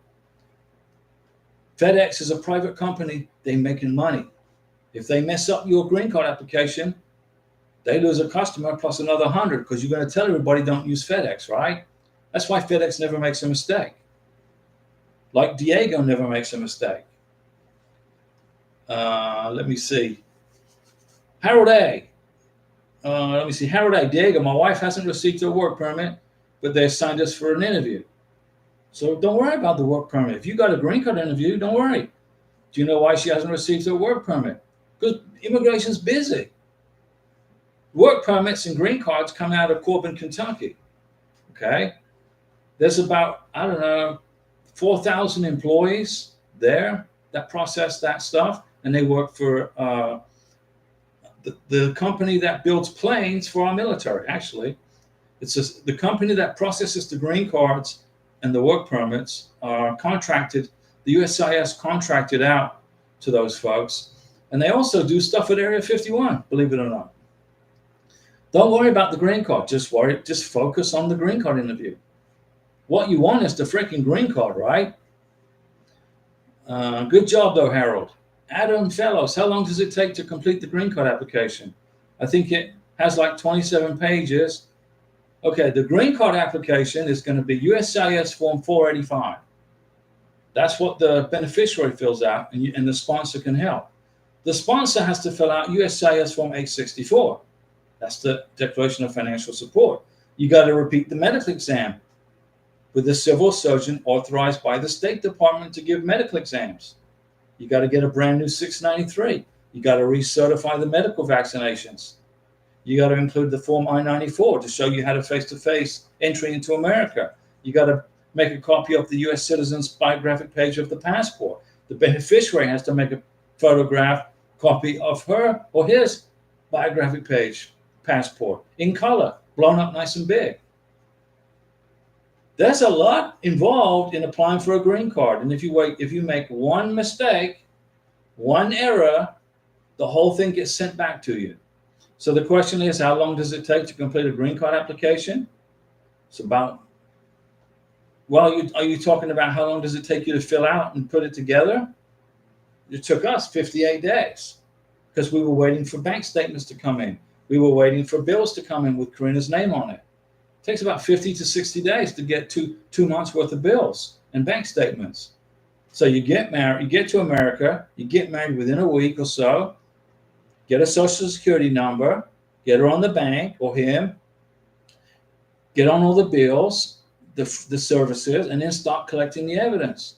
[SPEAKER 1] FedEx is a private company. They're making money. If they mess up your green card application, they lose a customer plus another 100, because you're going to tell everybody don't use FedEx, right? That's why FedEx never makes a mistake. Like Diego never makes a mistake. Let me see. Harold A. Harold A. Diego, my wife hasn't received her work permit, but they assigned us for an interview. So don't worry about the work permit. If you got a green card interview, don't worry. Do you know why she hasn't received her work permit? Because immigration's busy. Work permits and green cards come out of Corbin, Kentucky. Okay? There's about, 4,000 employees there that process that stuff, and they work for the company that builds planes for our military, actually. It's just the company that processes the green cards and the work permits are contracted. The USCIS contracted out to those folks. And they also do stuff at Area 51, believe it or not. Don't worry about the green card. Just focus on the green card interview. What you want is the freaking green card, right? Good job, though, Harold. Adam Fellows, how long does it take to complete the green card application? I think it has like 27 pages. Okay, the green card application is going to be USCIS Form 485. That's what the beneficiary fills out, and the sponsor can help. The sponsor has to fill out USCIS Form 864. That's the Declaration of Financial Support. You got to repeat the medical exam with a civil surgeon authorized by the State Department to give medical exams. You got to get a brand new 693. You got to recertify the medical vaccinations. You got to include the Form I-94 to show you how to face-to-face entry into America. You got to make a copy of the U.S. citizen's biographic page of the passport. The beneficiary has to make a photograph copy of her or his biographic page passport in color, blown up nice and big. There's a lot involved in applying for a green card. And if you make one mistake, one error, the whole thing gets sent back to you. So the question is, how long does it take to complete a green card application? It's about, well, are you talking about how long does it take you to fill out and put it together? It took us 58 days because we were waiting for bank statements to come in. We were waiting for bills to come in with Karina's name on it. It takes about 50 to 60 days to get two months worth of bills and bank statements. So you get married, you get to America, you get married within a week or so, get a social security number, get her on the bank or him, get on all the bills, the services, and then start collecting the evidence.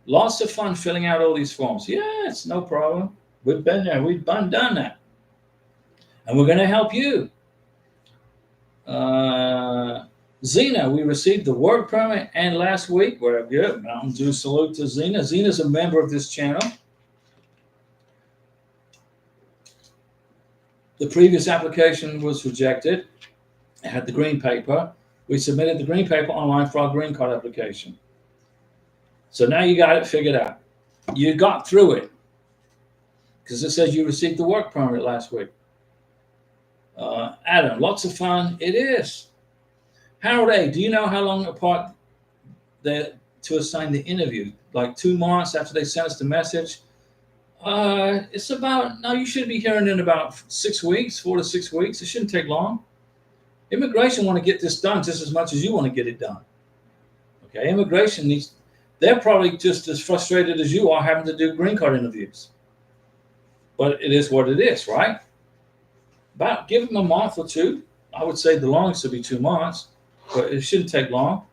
[SPEAKER 1] Lots of fun filling out all these forms. Yeah, it's no problem. We've been there. We've done that. And we're going to help you. Zena, we received the work permit and last week. We're good. Mountain Dew salute to Zena. Zena's a member of this channel. The previous application was rejected. It had the green paper. We submitted the green paper online for our green card application. So now you got it figured out. You got through it because it says you received the work permit last week. Adam, lots of fun. It is. Harold A., do you know how long apart to assign the interview? Like 2 months after they sent us the message? It's about, now you should be hearing in about 6 weeks, 4 to 6 weeks. It shouldn't take long. Immigration want to get this done just as much as you want to get it done. Okay, immigration needs, they're probably just as frustrated as you are having to do green card interviews. But it is what it is, right? About, give them a month or two. I would say the longest would be 2 months, but it shouldn't take long.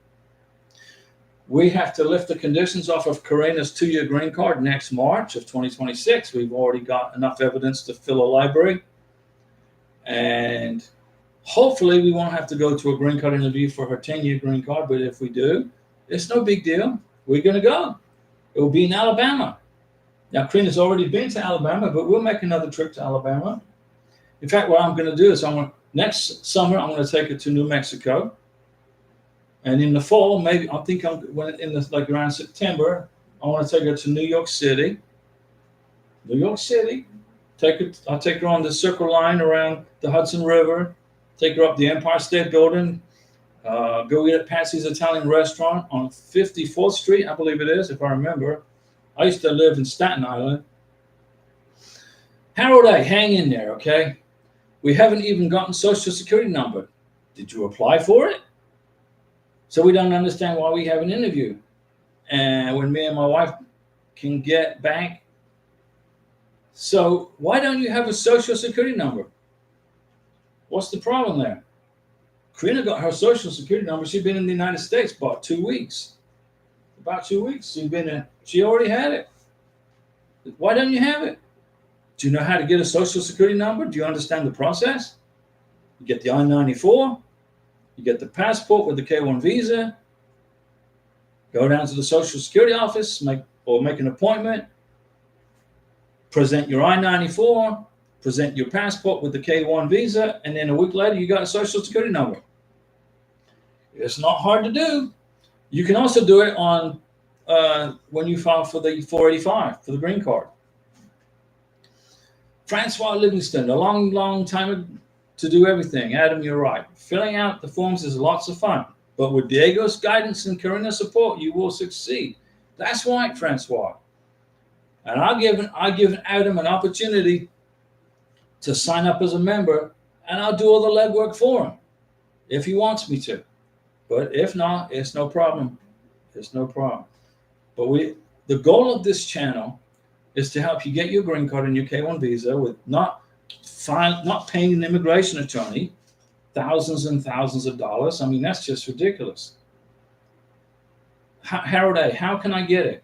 [SPEAKER 1] We have to lift the conditions off of Karina's 2-year green card next March of 2026. We've already got enough evidence to fill a library. And hopefully we won't have to go to a green card interview for her 10-year green card. But if we do, it's no big deal. We're going to go. It will be in Alabama. Now, Karina's already been to Alabama, but we'll make another trip to Alabama. In fact, what I'm going to do is next summer, I'm going to take her to New Mexico. And in the fall, maybe like around September, I want to take her to New York City. New York City. I'll take her on the Circle Line around the Hudson River. Take her up the Empire State Building. Go eat at Patsy's Italian Restaurant on 54th Street, I believe it is, if I remember. I used to live in Staten Island. Harold A., hang in there, okay? We haven't even gotten Social Security number. Did you apply for it? So we don't understand why we have an interview. And when me and my wife can get back. So why don't you have a Social Security number? What's the problem there? Karina got her Social Security number. She'd been in the United States about 2 weeks. About 2 weeks. She already had it. Why don't you have it? Do you know how to get a Social Security number? Do you understand the process? You get the I-94. You get the passport with the K-1 visa. Go down to the Social Security office, make an appointment. Present your I-94. Present your passport with the K-1 visa, and then a week later, you got a Social Security number. It's not hard to do. You can also do it on when you file for the 485 for the green card. Francois Livingston, a long, long time to do everything. Adam, you're right. Filling out the forms is lots of fun, but with Diego's guidance and Karina's support, you will succeed. That's right, Francois. And I'll give Adam an opportunity to sign up as a member, and I'll do all the legwork for him if he wants me to. But if not, it's no problem. It's no problem. But the goal of this channel is to help you get your green card and your K-1 visa with not paying an immigration attorney thousands and thousands of dollars. I mean, that's just ridiculous. Harold A., how can I get it?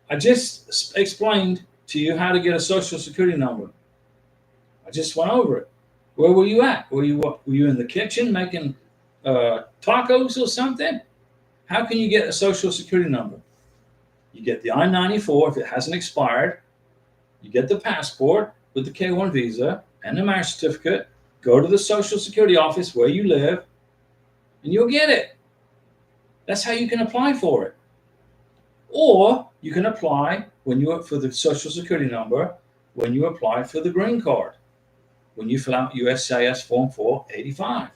[SPEAKER 1] I just explained to you how to get a Social Security number. I just went over it. Where were you at? Were you in the kitchen making tacos or something? How can you get a Social Security number? You get the I-94 if it hasn't expired. You get the passport with the K-1 visa and the marriage certificate. Go to the Social Security office where you live, and you'll get it. That's how you can apply for it. Or you can apply for the Social Security number when you apply for the green card. When you fill out USCIS Form 485.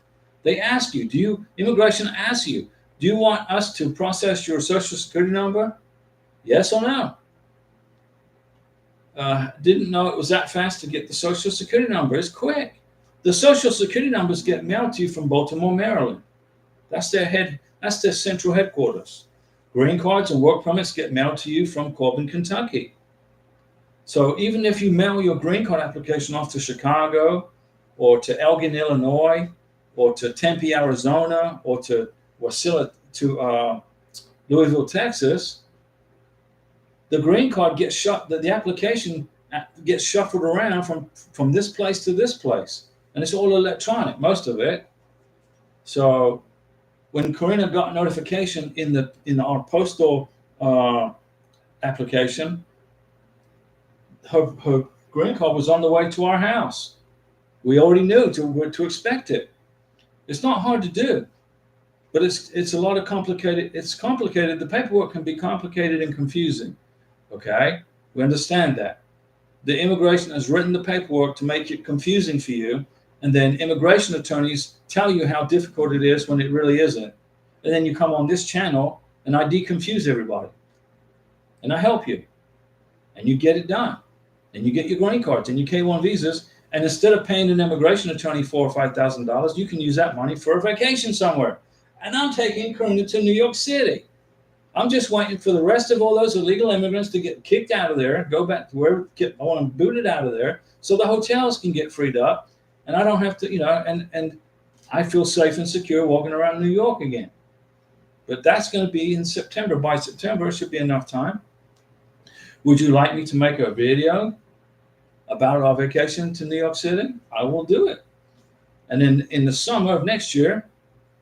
[SPEAKER 1] They ask you, immigration asks you, do you want us to process your Social Security number? Yes or no? Didn't know it was that fast to get the Social Security number. It's quick. The Social Security numbers get mailed to you from Baltimore, Maryland. That's their central headquarters. Green cards and work permits get mailed to you from Corbin, Kentucky. So even if you mail your green card application off to Chicago or to Elgin, Illinois, or to Tempe, Arizona, or to Louisville, Texas, the green card gets the application gets shuffled around from this place to this place. And it's all electronic, most of it. So when Karina got notification in our postal application, her green card was on the way to our house. We already knew to expect it. It's not hard to do, but it's a lot of complicated. It's complicated. The paperwork can be complicated and confusing. Okay, we understand that. The immigration has written the paperwork to make it confusing for you, and then immigration attorneys tell you how difficult it is when it really isn't. And then you come on this channel and I deconfuse everybody. And I help you. And you get it done. And you get your green cards and your K-1 visas. And instead of paying an immigration attorney $4,000 or $5,000, you can use that money for a vacation somewhere. And I'm taking Karina to New York City. I'm just waiting for the rest of all those illegal immigrants to get kicked out of there, go back to where I want them booted out of there, so the hotels can get freed up, and I don't have to, and I feel safe and secure walking around New York again. But that's going to be in September. By September, it should be enough time. Would you like me to make a video about our vacation to New York City? I will do it. And then in the summer of next year,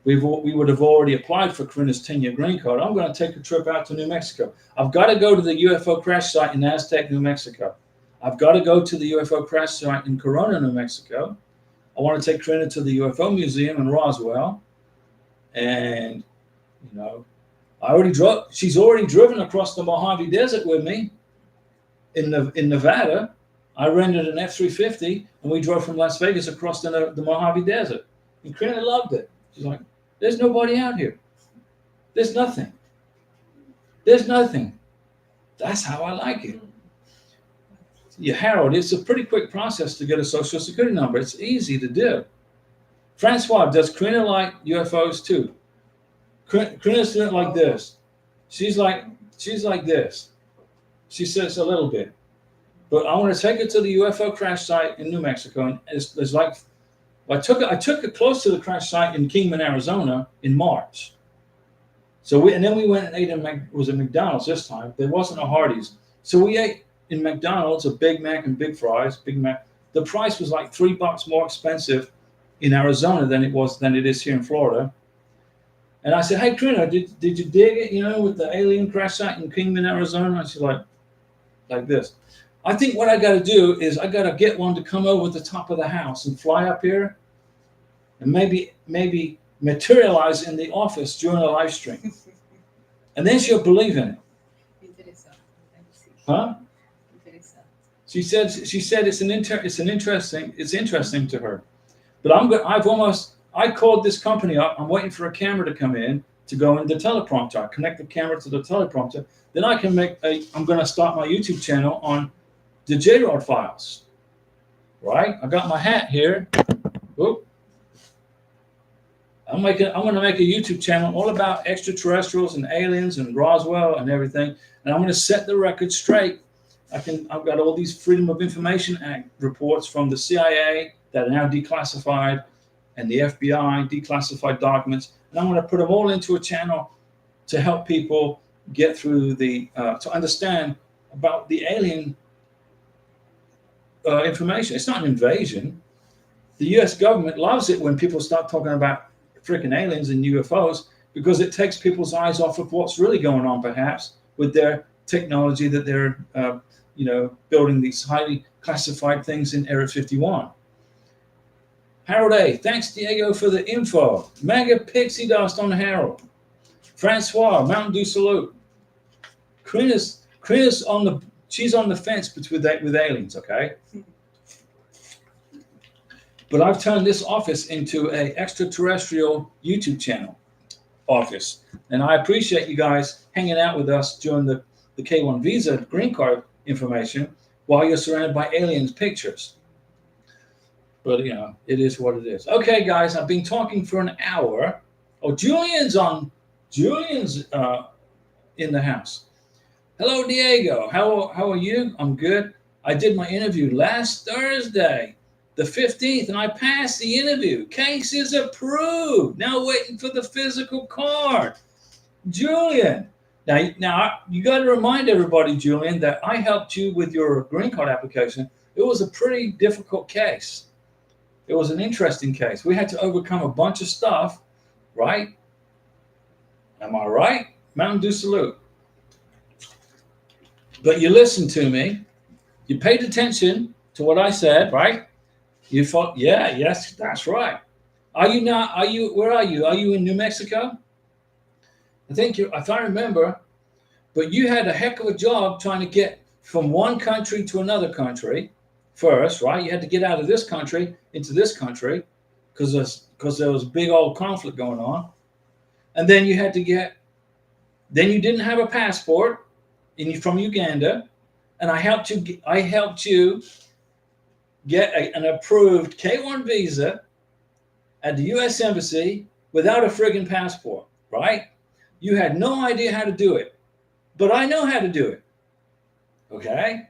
[SPEAKER 1] we would have already applied for Karina's 10-year green card. I'm going to take a trip out to New Mexico. I've got to go to the UFO crash site in Aztec, New Mexico. I've got to go to the UFO crash site in Corona, New Mexico. I want to take Karina to the UFO Museum in Roswell. And, she's already driven across the Mojave Desert with me in Nevada. I rented an F-350, and we drove from Las Vegas across the Mojave Desert. And Karina loved it. She's like, there's nobody out here. There's nothing. There's nothing. That's how I like it. Yeah, Harold, it's a pretty quick process to get a social security number. It's easy to do. Francois, does Karina like UFOs too? Karina's doing it like this. She's like this. She says a little bit. But I want to take her to the UFO crash site in New Mexico. And it's like, I took it close to the crash site in Kingman, Arizona in March. And then we went and ate it was at McDonald's this time. There wasn't a Hardee's. So we ate in McDonald's a Big Mac and big fries, Big Mac. The price was like $3 more expensive in Arizona than it is here in Florida. And I said, hey, Karina, did you dig it, with the alien crash site in Kingman, Arizona? And she's like this. I think what I got to do is I got to get one to come over the top of the house and fly up here and maybe materialize in the office during a live stream. And then she'll believe in it. Huh? She said it's interesting to her. But I called this company up. I'm waiting for a camera to come in to go in the teleprompter. I connect the camera to the teleprompter. Then I'm going to start my YouTube channel on the J-Rod files, right? I got my hat here. Oop. I'm going to make a YouTube channel all about extraterrestrials and aliens and Roswell and everything. And I'm going to set the record straight. I've got all these Freedom of Information Act reports from the CIA that are now declassified, and the FBI declassified documents. And I'm going to put them all into a channel to help people get through to understand about the alien information. It's not an invasion. The U.S. government loves it when people start talking about freaking aliens and UFOs, because it takes people's eyes off of what's really going on, perhaps, with their technology that they're, building these highly classified things in Area 51. Harold A., thanks, Diego, for the info. Mega pixie dust on Harold. Francois, Mountain Dew salute. Karina's she's on the fence with aliens, okay? But I've turned this office into an extraterrestrial YouTube channel office. And I appreciate you guys hanging out with us during the K-1 visa green card information while you're surrounded by aliens pictures. But, it is what it is. Okay, guys, I've been talking for an hour. Oh, Julian's in the house. Hello, Diego. How are you? I'm good. I did my interview last Thursday, the 15th, and I passed the interview. Case is approved. Now waiting for the physical card. Julian. Now you got to remind everybody, Julian, that I helped you with your green card application. It was a pretty difficult case. It was an interesting case. We had to overcome a bunch of stuff, right? Am I right? Mountain Dew salute. But you listened to me. You paid attention to what I said, right? You thought, yeah, yes, that's right. Are you not? Are you? Where are you? Are you in New Mexico? I think you. If I remember, but you had a heck of a job trying to get from one country to another country first, right? You had to get out of this country into this country because there was big old conflict going on, and then you had to get. Then you didn't have a passport, and you from Uganda, and I helped you. I helped you get an approved K-1 visa at the U.S. Embassy without a friggin' passport, right? You had no idea how to do it, but I know how to do it, okay?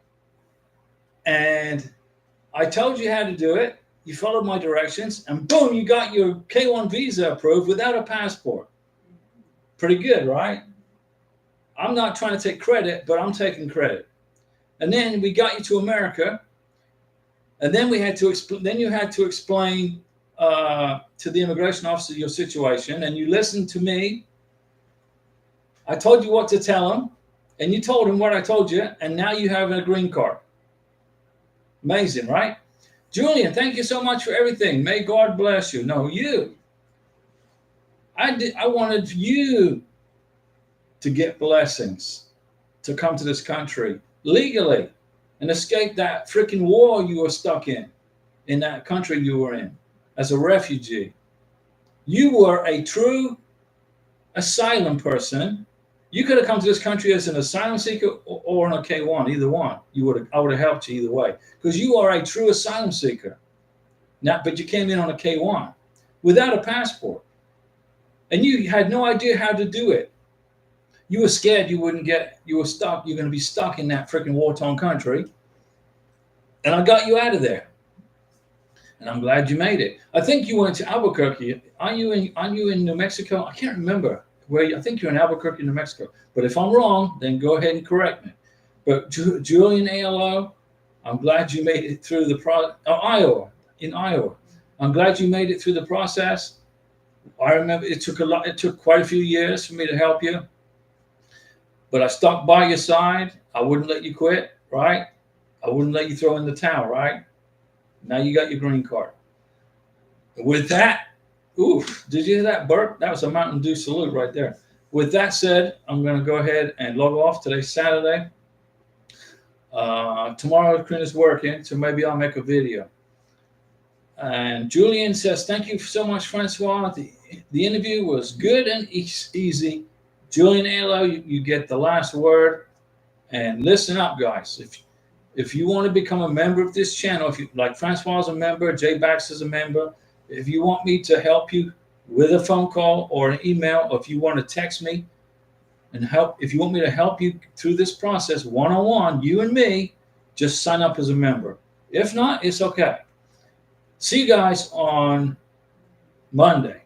[SPEAKER 1] And I told you how to do it. You followed my directions, and boom, you got your K-1 visa approved without a passport. Pretty good, right? I'm not trying to take credit, but I'm taking credit. And then we got you to America, and then we had to then you had to explain to the immigration officer your situation, and you listened to me. I told you what to tell him, and you told him what I told you, and now you have a green card. Amazing, right? Julian, thank you so much for everything. May God bless you. No, you. I wanted you to get blessings, to come to this country legally and escape that freaking war you were stuck in that country you were in as a refugee. You were a true asylum person. You could have come to this country as an asylum seeker or on a K-1, either one. I would have helped you either way, because you are a true asylum seeker. Now, but you came in on a K-1 without a passport, and you had no idea how to do it. You were scared you wouldn't get. You were stuck. You're going to be stuck in that freaking war-torn country, and I got you out of there. And I'm glad you made it. I think you went to Albuquerque. Are you in New Mexico? I can't remember. I think you're in Albuquerque, New Mexico. But if I'm wrong, then go ahead and correct me. But Julian ALO, I'm glad you made it through the Iowa. I'm glad you made it through the process. I remember it took quite a few years for me to help you. But I stuck by your side. I wouldn't let you quit, right? I wouldn't let you throw in the towel, right? Now you got your green card. With that, oof, did you hear that burp? That was a Mountain Dew salute right there. With that said, I'm going to go ahead and log off. Today's Saturday. Tomorrow, Corinne is working, so maybe I'll make a video. And Julian says, thank you so much, Francois. The interview was good and easy. Julian Alo, you get the last word. And listen up, guys. If you want to become a member of this channel, if you like Francois is a member, Jay Bax is a member, if you want me to help you with a phone call or an email, or if you want to text me and help, if you want me to help you through this process one-on-one, you and me, just sign up as a member. If not, it's okay. See you guys on Monday.